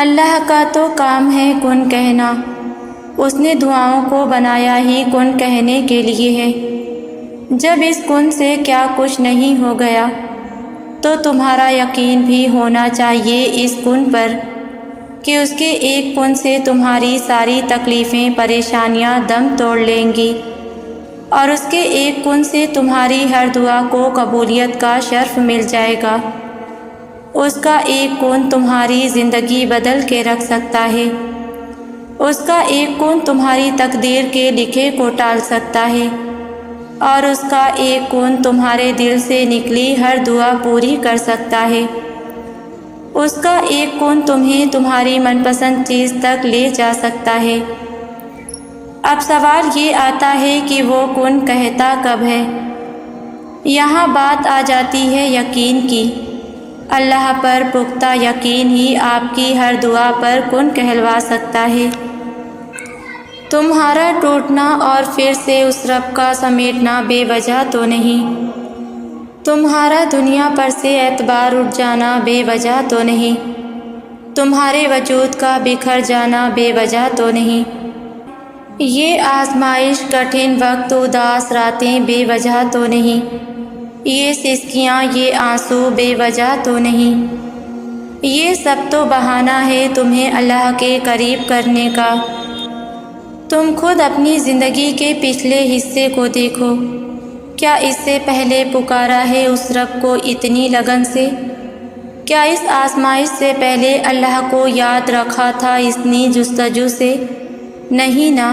اللہ کا تو کام ہے کن کہنا، اس نے دعاؤں کو بنایا ہی کن کہنے کے لیے ہے۔ جب اس کن سے کیا کچھ نہیں ہو گیا تو تمہارا یقین بھی ہونا چاہیے اس کن پر کہ اس کے ایک کن سے تمہاری ساری تکلیفیں پریشانیاں دم توڑ لیں گی، اور اس کے ایک کن سے تمہاری ہر دعا کو قبولیت کا شرف مل جائے گا۔ اس کا ایک کن تمہاری زندگی بدل کے رکھ سکتا ہے، اس کا ایک کن تمہاری تقدیر کے لکھے کو ٹال سکتا ہے، اور اس کا ایک کن تمہارے دل سے نکلی ہر دعا پوری کر سکتا ہے۔ اس کا ایک کن تمہیں تمہاری من پسند چیز تک لے جا سکتا ہے۔ اب سوال یہ آتا ہے کہ وہ کن کہتا کب ہے؟ یہاں بات آ جاتی ہے یقین کی۔ اللہ پر پختہ یقین ہی آپ کی ہر دعا پر کن کہلوا سکتا ہے۔ تمہارا ٹوٹنا اور پھر سے اس رب کا سمیٹنا بے وجہ تو نہیں، تمہارا دنیا پر سے اعتبار اٹھ جانا بے وجہ تو نہیں، تمہارے وجود کا بکھر جانا بے وجہ تو نہیں، یہ آزمائش، کٹھن وقت، اداس راتیں بے وجہ تو نہیں، یہ سسکیاں، یہ آنسو بے وجہ تو نہیں، یہ سب تو بہانہ ہے تمہیں اللہ کے قریب کرنے کا۔ تم خود اپنی زندگی کے پچھلے حصے کو دیکھو، کیا اس سے پہلے پکارا ہے اس رب کو اتنی لگن سے؟ کیا اس آزمائش سے پہلے اللہ کو یاد رکھا تھا اتنی جستجو سے؟ نہیں نا۔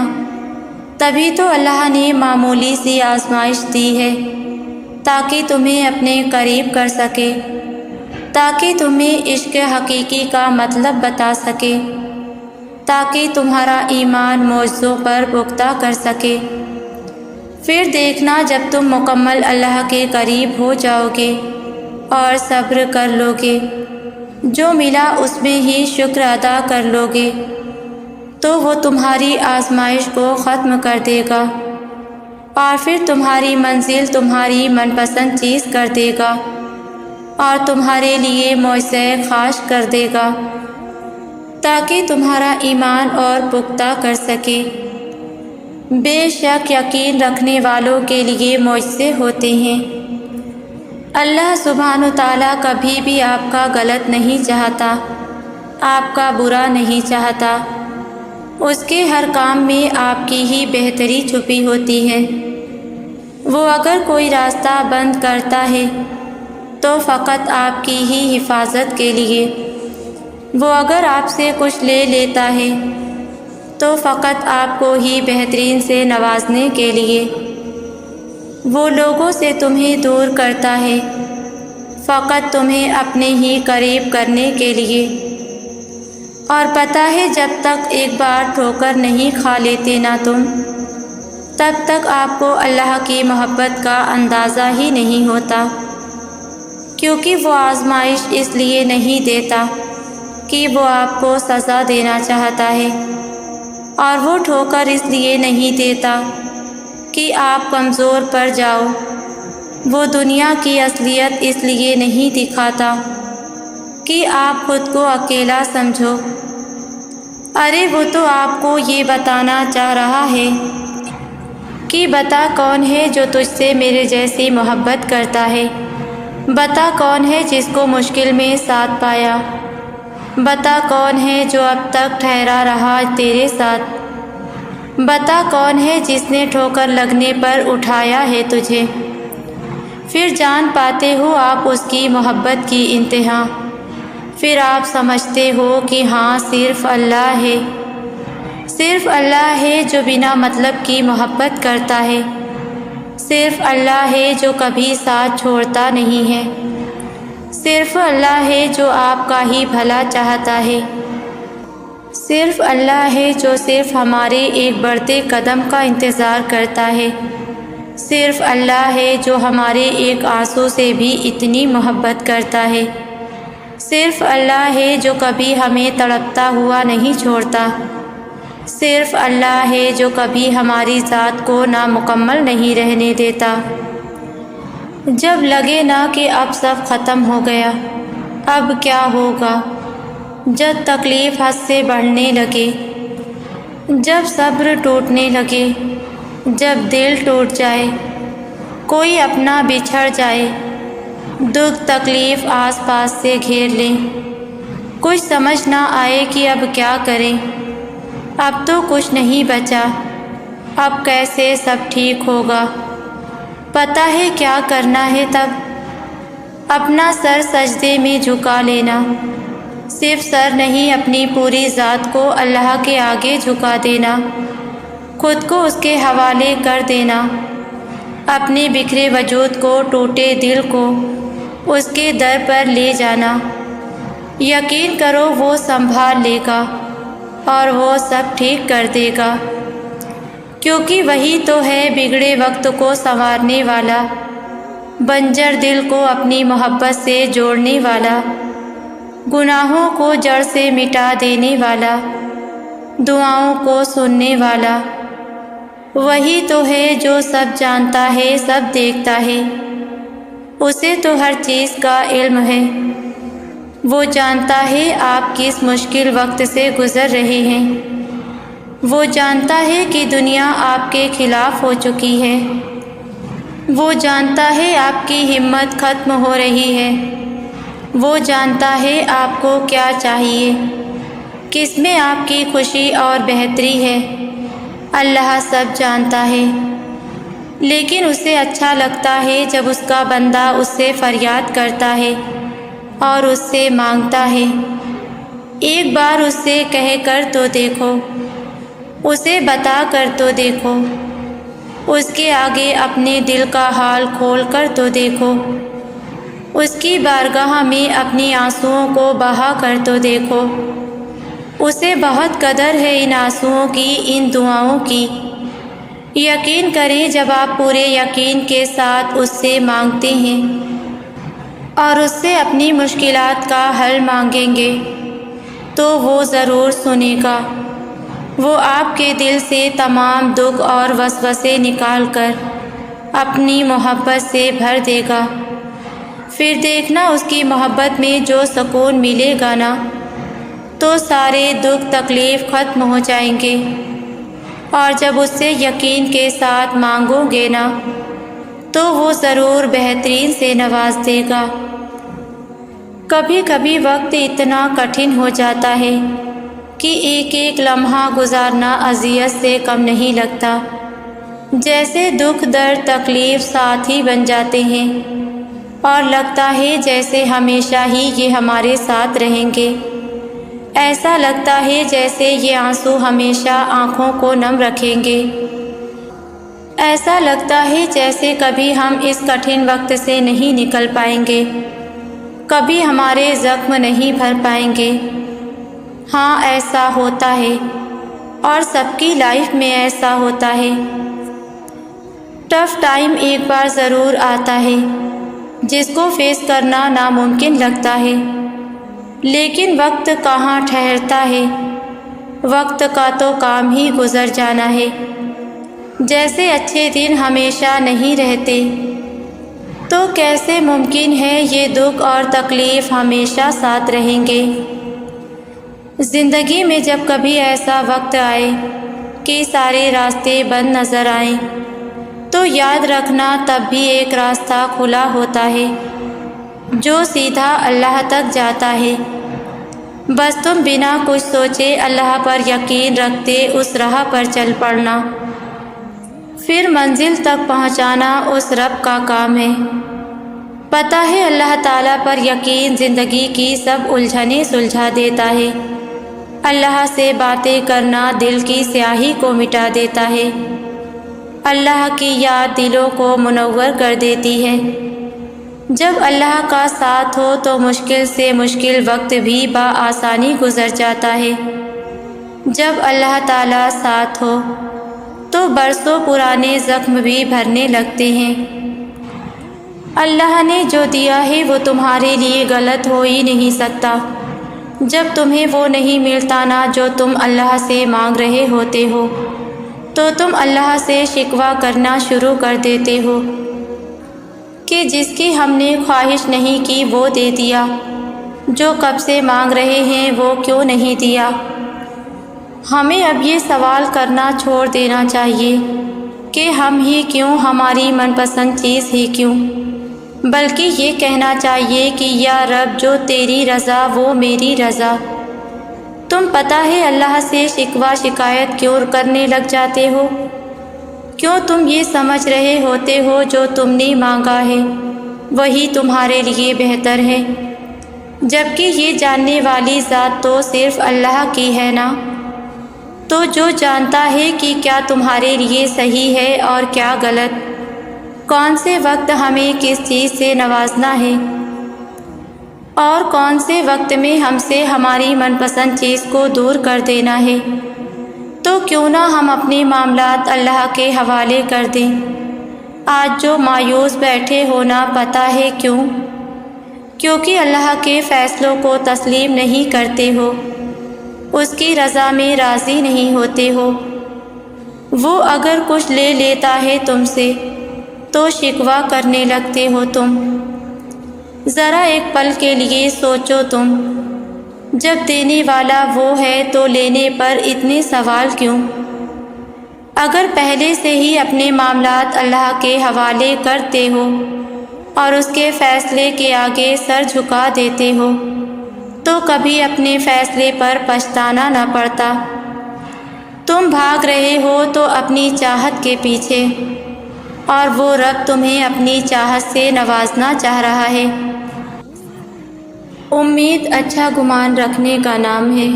تبھی تو اللہ نے معمولی سی آزمائش دی ہے تاکہ تمہیں اپنے قریب کر سکے، تاکہ تمہیں عشق حقیقی کا مطلب بتا سکے، تاکہ تمہارا ایمان معجزوں پر پختہ کر سکے۔ پھر دیکھنا جب تم مکمل اللہ کے قریب ہو جاؤ گے اور صبر کر لو گے، جو ملا اس میں ہی شکر ادا کر لو گے، تو وہ تمہاری آزمائش کو ختم کر دے گا، اور پھر تمہاری منزل تمہاری من پسند چیز کر دے گا، اور تمہارے لیے معجزہ خاص کر دے گا، تاکہ تمہارا ایمان اور پختہ کر سکے۔ بے شک یقین رکھنے والوں کے لیے معجزے ہوتے ہیں۔ اللہ سبحانہ وتعالیٰ کبھی بھی آپ کا غلط نہیں چاہتا، آپ کا برا نہیں چاہتا، اس کے ہر کام میں آپ کی ہی بہتری چھپی ہوتی ہے۔ وہ اگر کوئی راستہ بند کرتا ہے تو فقط آپ کی ہی حفاظت کے لیے، وہ اگر آپ سے کچھ لے لیتا ہے تو فقط آپ کو ہی بہترین سے نوازنے کے لیے، وہ لوگوں سے تمہیں دور کرتا ہے فقط تمہیں اپنے ہی قریب کرنے کے لیے، اور پتہ ہے جب تک ایک بار ٹھوکر نہیں کھا لیتے نا تم، تب تک آپ کو اللہ کی محبت کا اندازہ ہی نہیں ہوتا، کیونکہ وہ آزمائش اس لیے نہیں دیتا کہ وہ آپ کو سزا دینا چاہتا ہے، اور وہ ٹھوکر اس لیے نہیں دیتا کہ آپ کمزور پڑ جاؤ، وہ دنیا کی اصلیت اس لیے نہیں دکھاتا کہ آپ خود کو اکیلا سمجھو۔ ارے وہ تو آپ کو یہ بتانا چاہ رہا ہے کہ بتا کون ہے جو تجھ سے میرے جیسی محبت کرتا ہے، بتا کون ہے جس کو مشکل میں ساتھ پایا، بتا کون ہے جو اب تک ٹھہرا رہا تیرے ساتھ، بتا کون ہے جس نے ٹھوکر لگنے پر اٹھایا ہے تجھے۔ پھر جان پاتے ہو آپ اس کی محبت کی انتہا، پھر آپ سمجھتے ہو کہ ہاں صرف اللہ ہے، صرف اللہ ہے جو بنا مطلب کی محبت کرتا ہے، صرف اللہ ہے جو کبھی ساتھ چھوڑتا نہیں ہے، صرف اللہ ہے جو آپ کا ہی بھلا چاہتا ہے، صرف اللہ ہے جو صرف ہمارے ایک بڑھتے قدم کا انتظار کرتا ہے، صرف اللہ ہے جو ہمارے ایک آنسو سے بھی اتنی محبت کرتا ہے، صرف اللہ ہے جو کبھی ہمیں تڑپتا ہوا نہیں چھوڑتا، صرف اللہ ہے جو کبھی ہماری ذات کو نامکمل نہیں رہنے دیتا۔ جب لگے نا کہ اب سب ختم ہو گیا، اب کیا ہوگا، جب تکلیف حد سے بڑھنے لگے، جب صبر ٹوٹنے لگے، جب دل ٹوٹ جائے، کوئی اپنا بچھڑ جائے، دکھ تکلیف آس پاس سے گھیر لیں، کچھ سمجھ نہ آئے کہ اب کیا کریں، اب تو کچھ نہیں بچا، اب کیسے سب ٹھیک ہوگا، پتہ ہے کیا کرنا ہے تب؟ اپنا سر سجدے میں جھکا لینا، صرف سر نہیں اپنی پوری ذات کو اللہ کے آگے جھکا دینا، خود کو اس کے حوالے کر دینا، اپنے بکھرے وجود کو، ٹوٹے دل کو اس کے در پر لے جانا۔ یقین کرو وہ سنبھال لے گا اور وہ سب ٹھیک کر دے گا، کیونکہ وہی تو ہے بگڑے وقت کو سنوارنے والا، بنجر دل کو اپنی محبت سے جوڑنے والا، گناہوں کو جڑ سے مٹا دینے والا، دعاؤں کو سننے والا۔ وہی تو ہے جو سب جانتا ہے، سب دیکھتا ہے، اسے تو ہر چیز کا علم ہے، وہ جانتا ہے آپ کس مشکل وقت سے گزر رہے ہیں، وہ جانتا ہے کہ دنیا آپ کے خلاف ہو چکی ہے، وہ جانتا ہے آپ کی ہمت ختم ہو رہی ہے، وہ جانتا ہے آپ کو کیا چاہیے، کس میں آپ کی خوشی اور بہتری ہے، اللہ سب جانتا ہے، لیکن اسے اچھا لگتا ہے جب اس کا بندہ اس سے فریاد کرتا ہے اور اس سے مانگتا ہے۔ ایک بار اس سے کہہ کر تو دیکھو، اسے بتا کر تو دیکھو، اس کے آگے اپنے دل کا حال کھول کر تو دیکھو، اس کی بارگاہ میں اپنی آنسوؤں کو بہا کر تو دیکھو، اسے بہت قدر ہے ان آنسوؤں کی، ان دعاؤں کی۔ یقین کریں جب آپ پورے یقین کے ساتھ اس سے مانگتے ہیں اور اس سے اپنی مشکلات کا حل مانگیں گے تو وہ ضرور سنے گا، وہ آپ کے دل سے تمام دکھ اور وسوسے نکال کر اپنی محبت سے بھر دے گا۔ پھر دیکھنا اس کی محبت میں جو سکون ملے گا نا، تو سارے دکھ تکلیف ختم ہو جائیں گے، اور جب اس سے یقین کے ساتھ مانگو گے نا تو وہ ضرور بہترین سے نواز دے گا۔ کبھی کبھی وقت اتنا کٹھن ہو جاتا ہے کہ ایک ایک لمحہ گزارنا اذیت سے کم نہیں لگتا، جیسے دکھ درد تکلیف ساتھ ہی بن جاتے ہیں اور لگتا ہے جیسے ہمیشہ ہی یہ ہمارے ساتھ رہیں گے، ایسا لگتا ہے جیسے یہ آنسو ہمیشہ آنکھوں کو نم رکھیں گے، ایسا لگتا ہے جیسے کبھی ہم اس کٹھن وقت سے نہیں نکل پائیں گے، کبھی ہمارے زخم نہیں بھر پائیں گے۔ ہاں ایسا ہوتا ہے، اور سب کی لائف میں ایسا ہوتا ہے۔ ٹف ٹائم ایک بار ضرور آتا ہے جس کو فیس کرنا ناممکن لگتا ہے، لیکن وقت کہاں ٹھہرتا ہے، وقت کا تو کام ہی گزر جانا ہے۔ جیسے اچھے دن ہمیشہ نہیں رہتے، تو کیسے ممکن ہے یہ دکھ اور تکلیف ہمیشہ ساتھ رہیں گے؟ زندگی میں جب کبھی ایسا وقت آئے کہ سارے راستے بند نظر آئیں تو یاد رکھنا تب بھی ایک راستہ کھلا ہوتا ہے جو سیدھا اللہ تک جاتا ہے، بس تم بنا کچھ سوچے اللہ پر یقین رکھتے اس راہ پر چل پڑنا، پھر منزل تک پہنچانا اس رب کا کام ہے۔ پتہ ہے اللہ تعالیٰ پر یقین زندگی کی سب الجھنیں سلجھا دیتا ہے، اللہ سے باتیں کرنا دل کی سیاہی کو مٹا دیتا ہے، اللہ کی یاد دلوں کو منور کر دیتی ہے۔ جب اللہ کا ساتھ ہو تو مشکل سے مشکل وقت بھی بآسانی گزر جاتا ہے، جب اللہ تعالیٰ ساتھ ہو تو برسوں پرانے زخم بھی بھرنے لگتے ہیں۔ اللہ نے جو دیا ہے وہ تمہارے لیے غلط ہو ہی نہیں سکتا، جب تمہیں وہ نہیں ملتا نا جو تم اللہ سے مانگ رہے ہوتے ہو تو تم اللہ سے شکوہ کرنا شروع کر دیتے ہو کہ جس کی ہم نے خواہش نہیں کی وہ دے دیا، جو کب سے مانگ رہے ہیں وہ کیوں نہیں دیا؟ ہمیں اب یہ سوال کرنا چھوڑ دینا چاہیے کہ ہم ہی کیوں، ہماری من پسند چیز ہی کیوں، بلکہ یہ کہنا چاہیے کہ یا رب جو تیری رضا وہ میری رضا۔ تم پتہ ہے اللہ سے شکوہ شکایت کیوں کرنے لگ جاتے ہو؟ کیوں تم یہ سمجھ رہے ہوتے ہو جو تم نے مانگا ہے وہی تمہارے لیے بہتر ہے، جبکہ یہ جاننے والی ذات تو صرف اللہ کی ہے نا؟ تو جو جانتا ہے کہ کیا تمہارے لیے صحیح ہے اور کیا غلط، کون سے وقت ہمیں کس چیز سے نوازنا ہے اور کون سے وقت میں ہم سے ہماری من پسند چیز کو دور کر دینا ہے، تو کیوں نہ ہم اپنے معاملات اللہ کے حوالے کر دیں۔ آج جو مایوس بیٹھے ہونا پتہ ہے کیوں؟ کیونکہ اللہ کے فیصلوں کو تسلیم نہیں کرتے ہو، اس کی رضا میں راضی نہیں ہوتے ہو۔ وہ اگر کچھ لے لیتا ہے تم سے تو شکوہ کرنے لگتے ہو تم۔ ذرا ایک پل کے لیے سوچو تم، جب دینے والا وہ ہے تو لینے پر اتنے سوال کیوں؟ اگر پہلے سے ہی اپنے معاملات اللہ کے حوالے کرتے ہو اور اس کے فیصلے کے آگے سر جھکا دیتے ہو تو کبھی اپنے فیصلے پر پچھتانا نہ پڑتا۔ تم بھاگ رہے ہو تو اپنی چاہت کے پیچھے، اور وہ رب تمہیں اپنی چاہت سے نوازنا چاہ رہا ہے۔ امید اچھا گمان رکھنے کا نام ہے۔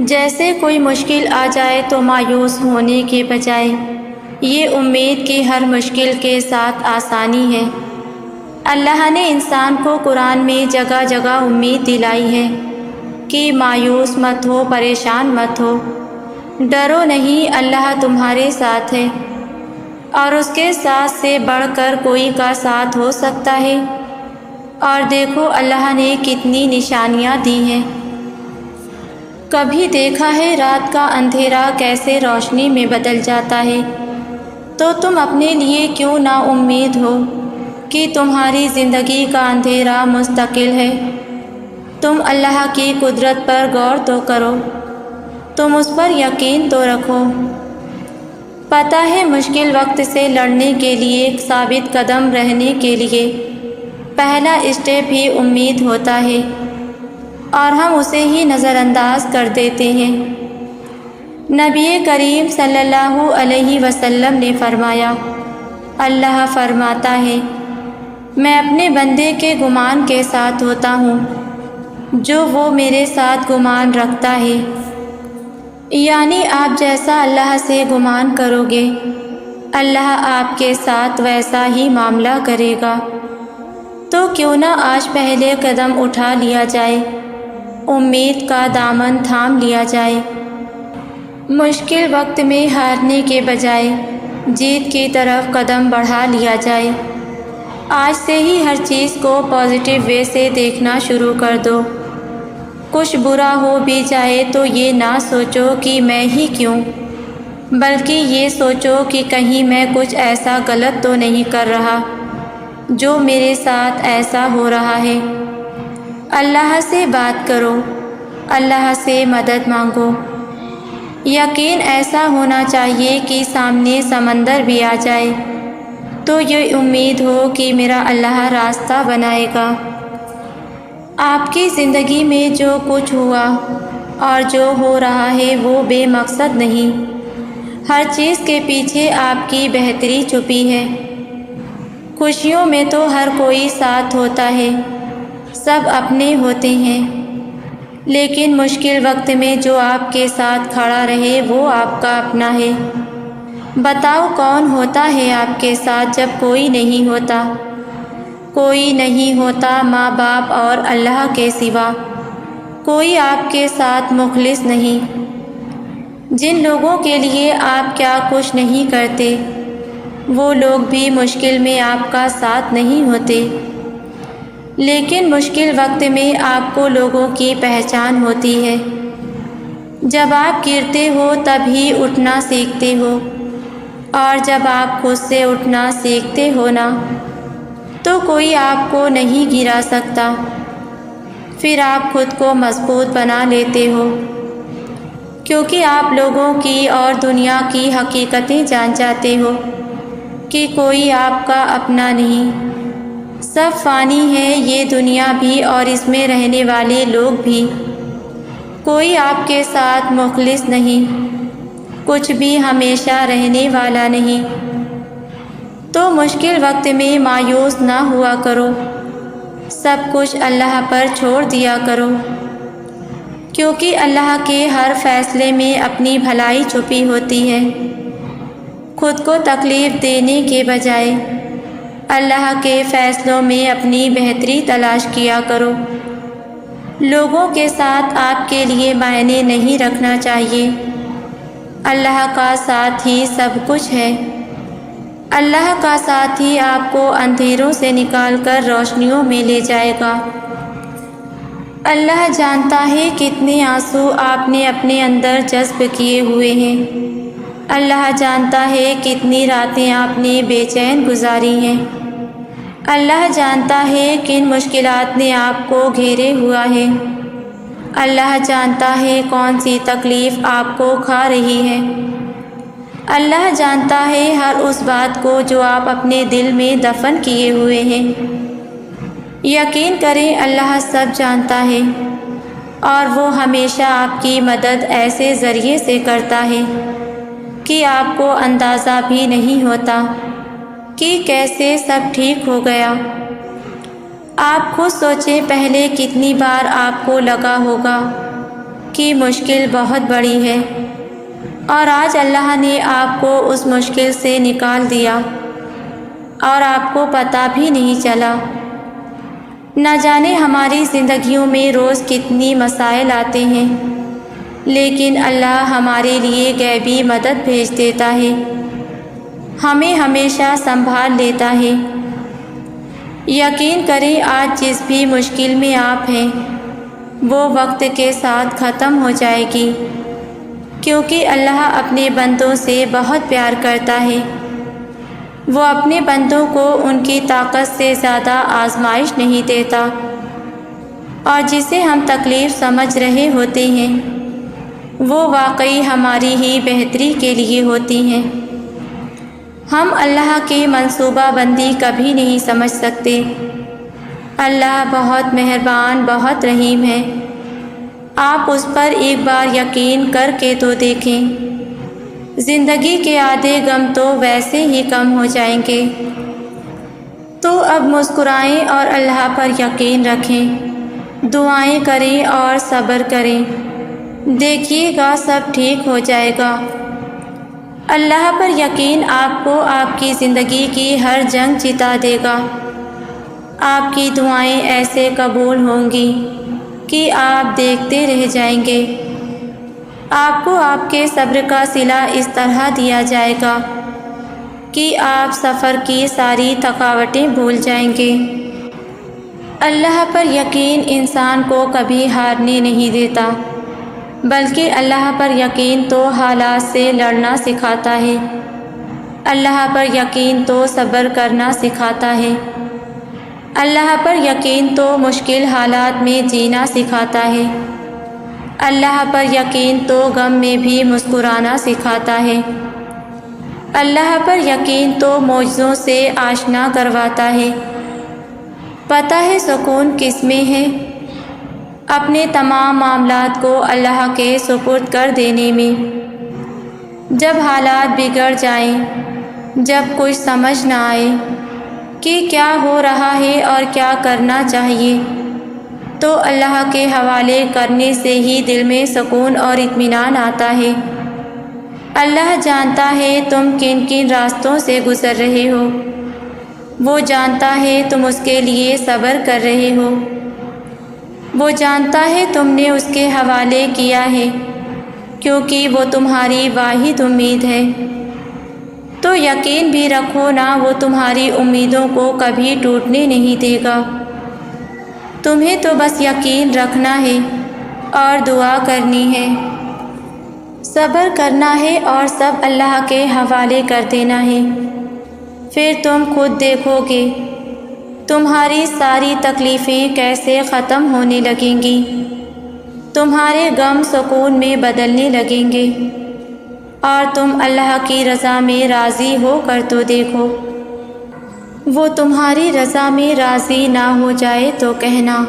جیسے کوئی مشکل آ جائے تو مایوس ہونے کے بجائے یہ امید کی ہر مشکل کے ساتھ آسانی ہے۔ اللہ نے انسان کو قرآن میں جگہ جگہ امید دلائی ہے کہ مایوس مت ہو، پریشان مت ہو، ڈرو نہیں، اللہ تمہارے ساتھ ہے، اور اس کے ساتھ سے بڑھ کر کوئی کا ساتھ ہو سکتا ہے؟ اور دیکھو اللہ نے کتنی نشانیاں دی ہیں۔ کبھی دیکھا ہے رات کا اندھیرا کیسے روشنی میں بدل جاتا ہے؟ تو تم اپنے لیے کیوں نا امید ہو کہ تمہاری زندگی کا اندھیرا مستقل ہے؟ تم اللہ کی قدرت پر غور تو کرو، تم اس پر یقین تو رکھو۔ پتہ ہے مشکل وقت سے لڑنے کے لیے، ثابت قدم رہنے کے لیے پہلا اسٹیپ ہی امید ہوتا ہے، اور ہم اسے ہی نظر انداز کر دیتے ہیں۔ نبی کریم صلی اللہ علیہ وسلم نے فرمایا، اللہ فرماتا ہے میں اپنے بندے کے گمان کے ساتھ ہوتا ہوں جو وہ میرے ساتھ گمان رکھتا ہے، یعنی آپ جیسا اللہ سے گمان کرو گے اللہ آپ کے ساتھ ویسا ہی معاملہ کرے گا۔ تو کیوں نہ آج پہلے قدم اٹھا لیا جائے، امید کا دامن تھام لیا جائے، مشکل وقت میں ہارنے کے بجائے جیت کی طرف قدم بڑھا لیا جائے۔ آج سے ہی ہر چیز کو پازیٹیو وے سے دیکھنا شروع کر دو۔ کچھ برا ہو بھی جائے تو یہ نہ سوچو کہ میں ہی کیوں، بلکہ یہ سوچو کہ کہیں میں کچھ ایسا غلط تو نہیں کر رہا جو میرے ساتھ ایسا ہو رہا ہے۔ اللہ سے بات کرو، اللہ سے مدد مانگو۔ یقین ایسا ہونا چاہیے کہ سامنے سمندر بھی آ جائے تو یہ امید ہو کہ میرا اللہ راستہ بنائے گا۔ آپ کی زندگی میں جو کچھ ہوا اور جو ہو رہا ہے وہ بے مقصد نہیں، ہر چیز کے پیچھے آپ کی بہتری چھپی ہے۔ خوشیوں میں تو ہر کوئی ساتھ ہوتا ہے، سب اپنے ہوتے ہیں، لیکن مشکل وقت میں جو آپ کے ساتھ کھڑا رہے وہ آپ کا اپنا ہے۔ بتاؤ کون ہوتا ہے آپ کے ساتھ جب کوئی نہیں ہوتا؟ کوئی نہیں ہوتا ماں باپ اور اللہ کے سوا، کوئی آپ کے ساتھ مخلص نہیں۔ جن لوگوں کے لیے آپ کیا کچھ نہیں کرتے وہ لوگ بھی مشکل میں آپ کا ساتھ نہیں ہوتے، لیکن مشکل وقت میں آپ کو لوگوں کی پہچان ہوتی ہے۔ جب آپ گرتے ہو تب ہی اٹھنا سیکھتے ہو، اور جب آپ خود سے اٹھنا سیکھتے ہو نا تو کوئی آپ کو نہیں گرا سکتا۔ پھر آپ خود کو مضبوط بنا لیتے ہو، کیونکہ آپ لوگوں کی اور دنیا کی حقیقتیں جان جاتے ہو کہ کوئی آپ کا اپنا نہیں، سب فانی ہے، یہ دنیا بھی اور اس میں رہنے والے لوگ بھی، کوئی آپ کے ساتھ مخلص نہیں، کچھ بھی ہمیشہ رہنے والا نہیں۔ تو مشکل وقت میں مایوس نہ ہوا کرو، سب کچھ اللہ پر چھوڑ دیا کرو، کیونکہ اللہ کے ہر فیصلے میں اپنی بھلائی چھپی ہوتی ہے۔ خود کو تکلیف دینے کے بجائے اللہ کے فیصلوں میں اپنی بہتری تلاش کیا کرو۔ لوگوں کے ساتھ آپ کے لیے معنی نہیں رکھنا چاہیے، اللہ کا ساتھ ہی سب کچھ ہے۔ اللہ کا ساتھ ہی آپ کو اندھیروں سے نکال کر روشنیوں میں لے جائے گا۔ اللہ جانتا ہے کتنے آنسو آپ نے اپنے اندر جذب کیے ہوئے ہیں، اللہ جانتا ہے کتنی راتیں آپ نے بے چین گزاری ہیں، اللہ جانتا ہے کن مشکلات نے آپ کو گھیرے ہوا ہے، اللہ جانتا ہے کون سی تکلیف آپ کو کھا رہی ہے، اللہ جانتا ہے ہر اس بات کو جو آپ اپنے دل میں دفن کیے ہوئے ہیں۔ یقین کریں اللہ سب جانتا ہے، اور وہ ہمیشہ آپ کی مدد ایسے ذریعے سے کرتا ہے کہ آپ کو اندازہ بھی نہیں ہوتا کہ کیسے سب ٹھیک ہو گیا۔ آپ خود سوچیں پہلے کتنی بار آپ کو لگا ہوگا کہ مشکل بہت بڑی ہے، اور آج اللہ نے آپ کو اس مشکل سے نکال دیا اور آپ کو پتہ بھی نہیں چلا۔ نہ جانے ہماری زندگیوں میں روز کتنی مسائل آتے ہیں، لیکن اللہ ہمارے لیے غیبی مدد بھیج دیتا ہے، ہمیں ہمیشہ سنبھال لیتا ہے۔ یقین کریں آج جس بھی مشکل میں آپ ہیں وہ وقت کے ساتھ ختم ہو جائے گی، کیونکہ اللہ اپنے بندوں سے بہت پیار کرتا ہے، وہ اپنے بندوں کو ان کی طاقت سے زیادہ آزمائش نہیں دیتا، اور جسے ہم تکلیف سمجھ رہے ہوتے ہیں وہ واقعی ہماری ہی بہتری کے لیے ہوتی ہیں۔ ہم اللہ کی منصوبہ بندی کبھی نہیں سمجھ سکتے۔ اللہ بہت مہربان، بہت رحیم ہے، آپ اس پر ایک بار یقین کر کے تو دیکھیں، زندگی کے آدھے غم تو ویسے ہی کم ہو جائیں گے۔ تو اب مسکرائیں اور اللہ پر یقین رکھیں، دعائیں کریں اور صبر کریں، دیکھیے گا سب ٹھیک ہو جائے گا۔ اللہ پر یقین آپ کو آپ کی زندگی کی ہر جنگ جتا دے گا۔ آپ کی دعائیں ایسے قبول ہوں گی کہ آپ دیکھتے رہ جائیں گے۔ آپ کو آپ کے صبر کا صلہ اس طرح دیا جائے گا کہ آپ سفر کی ساری تھکاوٹیں بھول جائیں گے۔ اللہ پر یقین انسان کو کبھی ہارنے نہیں دیتا، بلکہ اللہ پر یقین تو حالات سے لڑنا سکھاتا ہے، اللہ پر یقین تو صبر کرنا سکھاتا ہے، اللہ پر یقین تو مشکل حالات میں جینا سکھاتا ہے، اللہ پر یقین تو غم میں بھی مسکرانا سکھاتا ہے، اللہ پر یقین تو معجزوں سے آشنا کرواتا ہے۔ پتہ ہے سکون کس میں ہے؟ اپنے تمام معاملات کو اللہ کے سپرد کر دینے میں۔ جب حالات بگڑ جائیں، جب کچھ سمجھ نہ آئے کہ کیا ہو رہا ہے اور کیا کرنا چاہیے، تو اللہ کے حوالے کرنے سے ہی دل میں سکون اور اطمینان آتا ہے۔ اللہ جانتا ہے تم کن کن راستوں سے گزر رہے ہو، وہ جانتا ہے تم اس کے لیے صبر کر رہے ہو، وہ جانتا ہے تم نے اس کے حوالے کیا ہے، کیونکہ وہ تمہاری واحد امید ہے۔ تو یقین بھی رکھو نا، وہ تمہاری امیدوں کو کبھی ٹوٹنے نہیں دے گا۔ تمہیں تو بس یقین رکھنا ہے اور دعا کرنی ہے، صبر کرنا ہے اور سب اللہ کے حوالے کر دینا ہے۔ پھر تم خود دیکھو گے تمہاری ساری تکلیفیں کیسے ختم ہونے لگیں گی، تمہارے غم سکون میں بدلنے لگیں گے، اور تم اللہ کی رضا میں راضی ہو کر تو دیکھو۔ وہ تمہاری رضا میں راضی نہ ہو جائے تو کہنا۔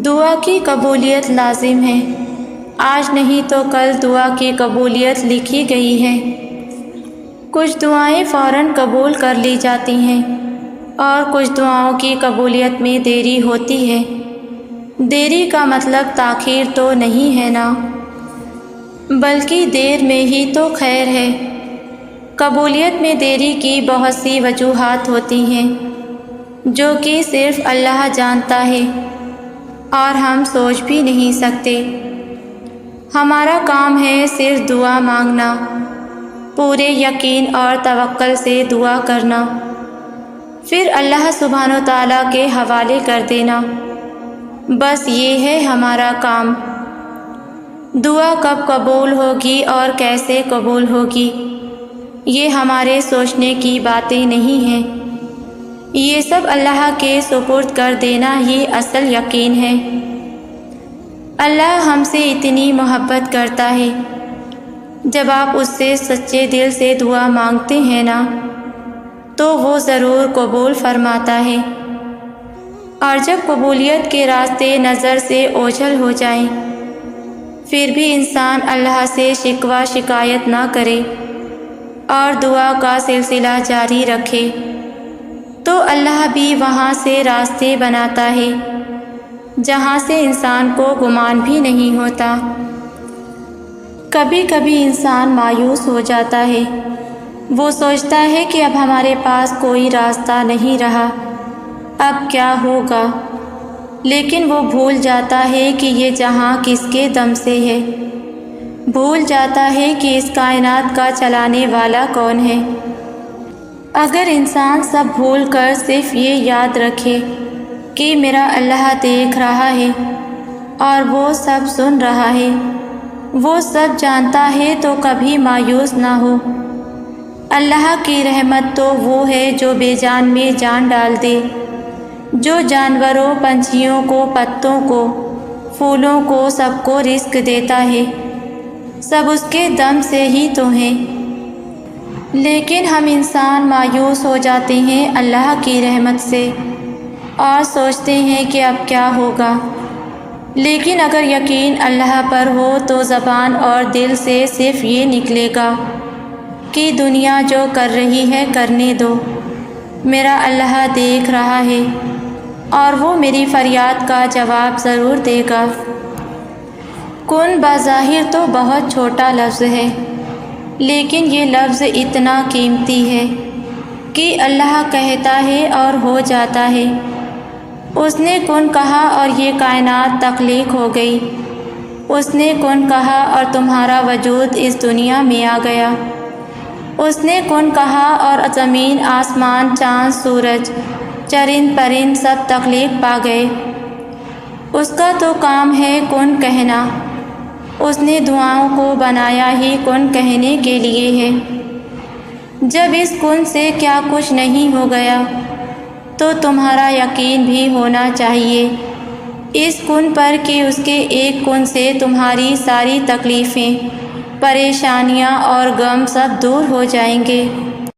دعا کی قبولیت لازم ہے، آج نہیں تو کل دعا کی قبولیت لکھی گئی ہے۔ کچھ دعائیں فوراً قبول کر لی جاتی ہیں اور کچھ دعاؤں کی قبولیت میں دیری ہوتی ہے۔ دیری کا مطلب تاخیر تو نہیں ہے نا، بلکہ دیر میں ہی تو خیر ہے۔ قبولیت میں دیری کی بہت سی وجوہات ہوتی ہیں جو کہ صرف اللہ جانتا ہے اور ہم سوچ بھی نہیں سکتے۔ ہمارا کام ہے صرف دعا مانگنا، پورے یقین اور توکل سے دعا کرنا، پھر اللہ سبحانہ و تعالیٰ کے حوالے کر دینا۔ بس یہ ہے ہمارا کام۔ دعا کب قبول ہوگی اور کیسے قبول ہوگی، یہ ہمارے سوچنے کی باتیں نہیں ہیں، یہ سب اللہ کے سپرد کر دینا ہی اصل یقین ہے۔ اللہ ہم سے اتنی محبت کرتا ہے، جب آپ اس سے سچے دل سے دعا مانگتے ہیں نا تو وہ ضرور قبول فرماتا ہے، اور جب قبولیت کے راستے نظر سے اوجھل ہو جائیں پھر بھی انسان اللہ سے شکوہ شکایت نہ کرے اور دعا کا سلسلہ جاری رکھے تو اللہ بھی وہاں سے راستے بناتا ہے جہاں سے انسان کو گمان بھی نہیں ہوتا۔ کبھی کبھی انسان مایوس ہو جاتا ہے، وہ سوچتا ہے کہ اب ہمارے پاس کوئی راستہ نہیں رہا، اب کیا ہوگا، لیکن وہ بھول جاتا ہے کہ یہ جہاں کس کے دم سے ہے، بھول جاتا ہے کہ اس کائنات کا چلانے والا کون ہے۔ اگر انسان سب بھول کر صرف یہ یاد رکھے کہ میرا اللہ دیکھ رہا ہے اور وہ سب سن رہا ہے، وہ سب جانتا ہے، تو کبھی مایوس نہ ہو۔ اللہ کی رحمت تو وہ ہے جو بے جان میں جان ڈال دے، جو جانوروں، پنچھیوں کو، پتوں کو، پھولوں کو، سب کو رزق دیتا ہے، سب اس کے دم سے ہی تو ہیں۔ لیکن ہم انسان مایوس ہو جاتے ہیں اللہ کی رحمت سے اور سوچتے ہیں کہ اب کیا ہوگا۔ لیکن اگر یقین اللہ پر ہو تو زبان اور دل سے صرف یہ نکلے گا کہ دنیا جو کر رہی ہے کرنے دو، میرا اللہ دیکھ رہا ہے اور وہ میری فریاد کا جواب ضرور دے گا۔ کن بظاہر تو بہت چھوٹا لفظ ہے، لیکن یہ لفظ اتنا قیمتی ہے کہ اللہ کہتا ہے اور ہو جاتا ہے۔ اس نے کن کہا اور یہ کائنات تخلیق ہو گئی، اس نے کن کہا اور تمہارا وجود اس دنیا میں آ گیا، اس نے کن کہا اور زمین، آسمان، چاند، سورج، چرند پرند سب تخلیق پا گئے۔ اس کا تو کام ہے کن کہنا، اس نے دعاؤں کو بنایا ہی کن کہنے کے لیے ہے۔ جب اس کن سے کیا کچھ نہیں ہو گیا تو تمہارا یقین بھی ہونا چاہیے اس کن پر کہ اس کے ایک کن سے تمہاری ساری تکلیفیں، پریشانیاں اور غم سب دور ہو جائیں گے۔